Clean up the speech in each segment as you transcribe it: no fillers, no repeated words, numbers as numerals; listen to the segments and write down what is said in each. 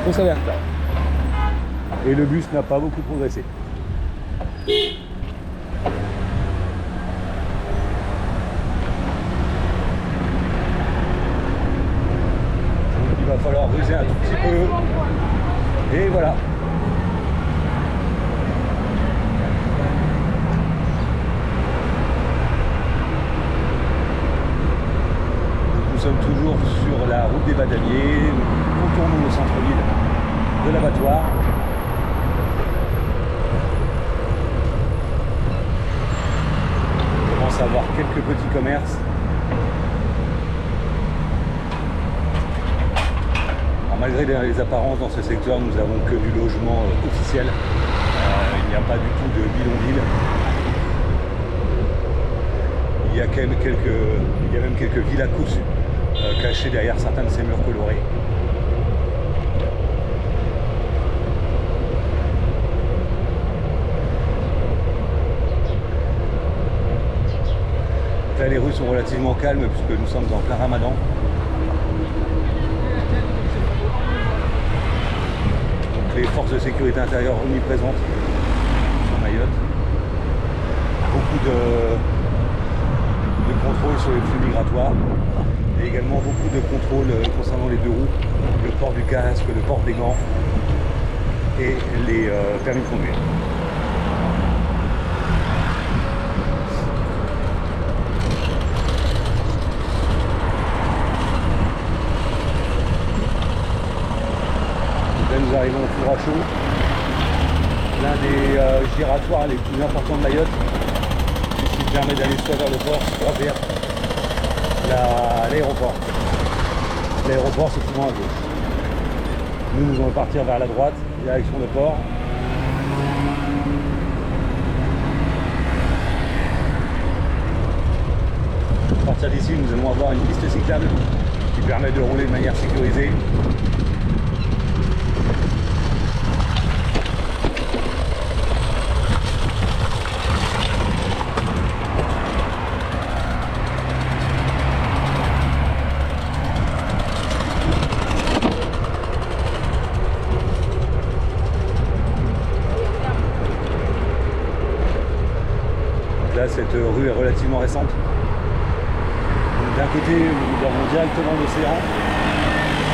Fausse alerte. Et le bus n'a pas beaucoup progressé. Il va falloir ruser un tout petit peu. Et voilà. Nous sommes toujours sur la route des Badamiers. Nous contournons le centre-ville de l'abattoir. On commence à avoir quelques petits commerces. Alors, malgré les apparences dans ce secteur, nous avons que du logement officiel. Il n'y a pas du tout de bidonville. Il y a même quelques villas cousues cachées derrière certains de ces murs colorés. Là, les rues sont relativement calmes puisque nous sommes en plein ramadan. Donc les forces de sécurité intérieure omniprésentes sur Mayotte. Beaucoup de contrôle sur les flux migratoires. Et également beaucoup de contrôles concernant les deux roues, le port du casque, le port des gants et les permis de conduire. Donc là nous arrivons au four à chaud, l'un des giratoires les plus importants de Mayotte, qui permet d'aller soit vers le port, soit vers l'aéroport. L'aéroport c'est souvent à gauche. Nous allons partir vers la droite, direction le port. À partir d'ici, nous allons avoir une piste cyclable qui permet de rouler de manière sécurisée. Là, cette rue est relativement récente. D'un côté, nous avons directement l'océan.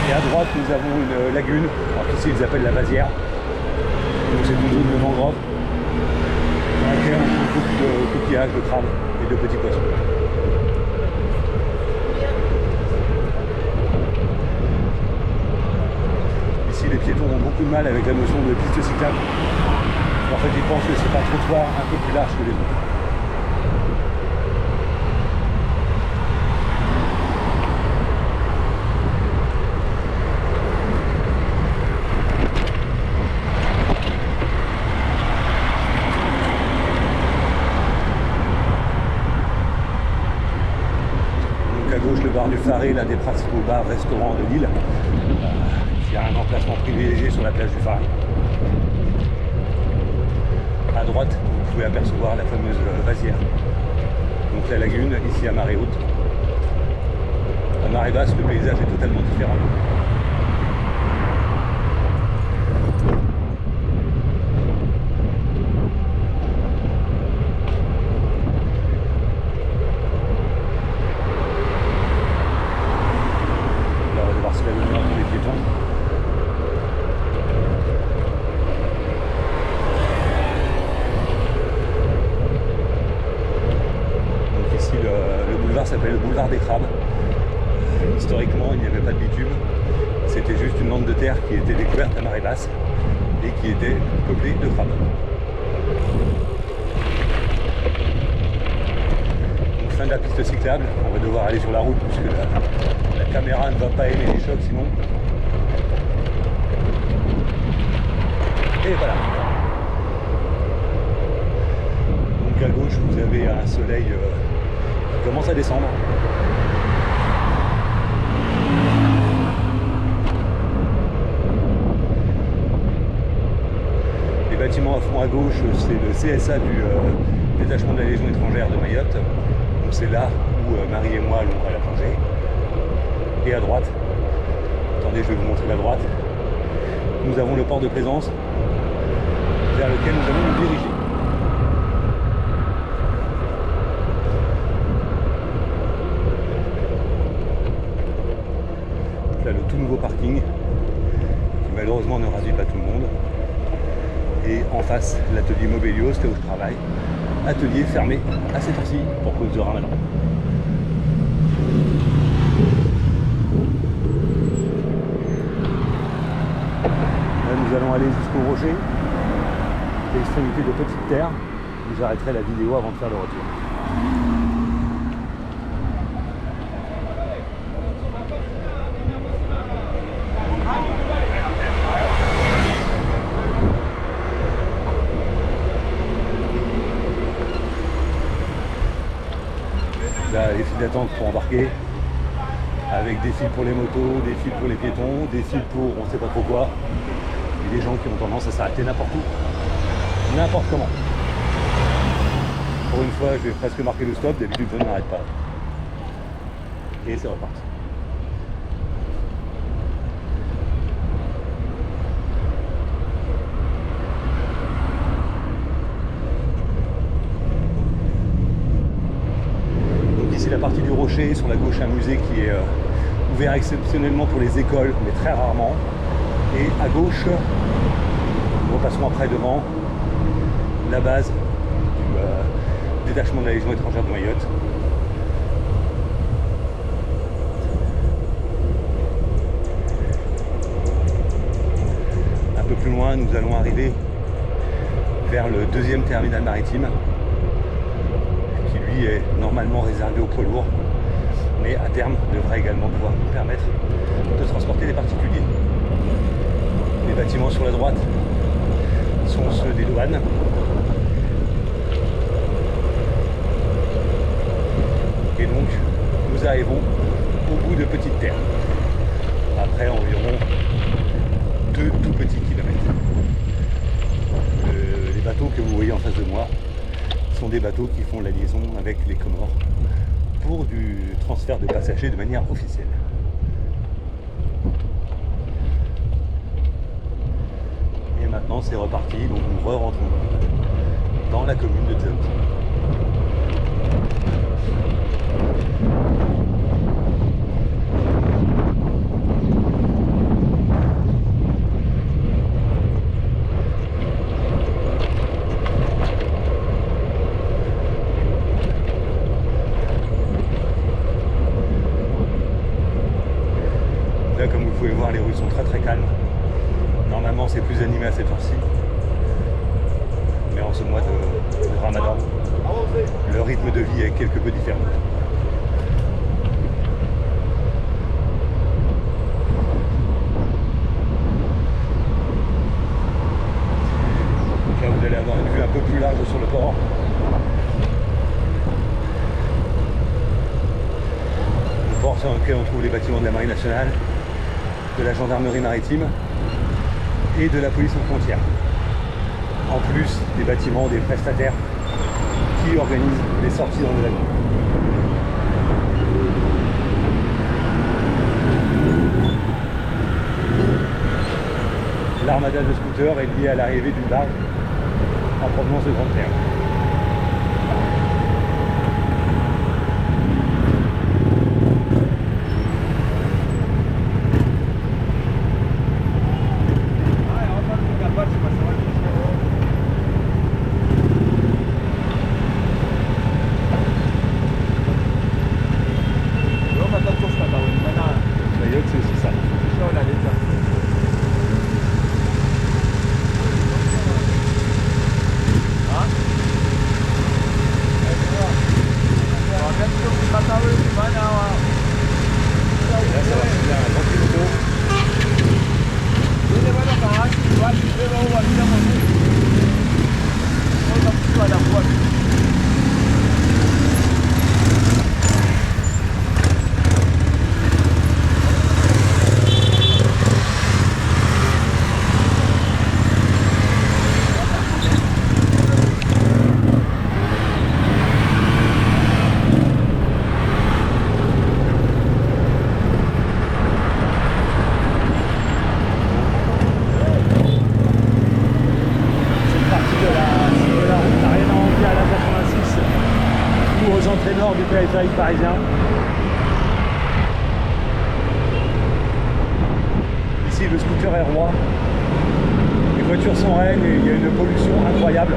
Et à droite, nous avons une lagune. Alors qu'ici, ils appellent la Vasière. Donc c'est une zone de mangrove dans laquelle on trouve beaucoup de coquillages, de crabes et de petits poissons. Ici, les piétons ont beaucoup de mal avec la notion de piste cyclable. En fait, ils pensent que c'est un trottoir un peu plus large que les autres. À gauche, le bar du Faré, l'un des principaux bars restaurants de l'île, qui a un emplacement privilégié sur la plage du Faré. À droite, vous pouvez apercevoir la fameuse Vasière, donc la lagune, ici à marée haute. À marée basse, le paysage est totalement différent. S'appelle le boulevard des crabes. Historiquement, il n'y avait pas de bitume. C'était juste une lande de terre qui était découverte à marée basse et qui était peuplée de crabes. Donc, fin de la piste cyclable. On va devoir aller sur la route puisque la caméra ne va pas aimer les chocs sinon. Et voilà. Donc à gauche, vous avez un soleil commence à descendre. Les bâtiments à fond à gauche, c'est le CSA du détachement de la Légion étrangère de Mayotte. Donc c'est là où Marie et moi allons à la plongée. Et à droite, attendez, je vais vous montrer la droite. nous avons le port de Plaisance vers lequel nous allons nous diriger. Là, le tout nouveau parking qui malheureusement ne réduit pas tout le monde. Et en face, l'atelier Mobelios, là où je travaille. Atelier fermé à cette heure-ci pour cause de Ramadan. Là, nous allons aller jusqu'au rocher, l'extrémité de Petite Terre. Vous arrêterez la vidéo avant de faire le retour. Là, les files d'attente pour embarquer, avec des fils pour les motos, des fils pour les piétons, des fils pour on ne sait pas trop quoi, et des gens qui ont tendance à s'arrêter n'importe où, n'importe comment. Pour une fois, je vais presque marquer le stop, d'habitude je ne m'arrête pas. Et c'est reparti. La partie du rocher, sur la gauche un musée qui est ouvert exceptionnellement pour les écoles, mais très rarement. Et à gauche, nous repassons après devant la base du détachement de la Légion étrangère de Mayotte. Un peu plus loin, nous allons arriver vers le deuxième terminal maritime, est normalement réservé aux poids lourds, mais à terme devrait également pouvoir nous permettre de transporter des particuliers. Les bâtiments sur la droite sont ceux des douanes. Et donc nous arrivons au bout de Petite Terre, après environ 2 tout petits kilomètres. Les bateaux que vous voyez en face de moi sont des bateaux qui font la liaison avec les Comores pour du transfert de passagers de manière officielle. Et maintenant c'est reparti, donc nous rentrons dans la commune de Dzaoudzi. Là, comme vous pouvez voir, les rues sont très calmes. Normalement, c'est plus animé à cette heure-ci. Mais en ce mois de Ramadan, le rythme de vie est quelque peu différent. Donc là, vous allez avoir une vue un peu plus large sur le port. Le port sur lequel on trouve les bâtiments de la Marine nationale, de la gendarmerie maritime et de la police aux frontières. En plus des bâtiments des prestataires qui organisent les sorties dans le lagon. L'armada de scooters est liée à l'arrivée d'une barge en provenance de Grande-Terre. C'est aussi ça. aux entrées nord du périphérique parisien. Ici, le scooter est roi. Les voitures sont reines et il y a une pollution incroyable.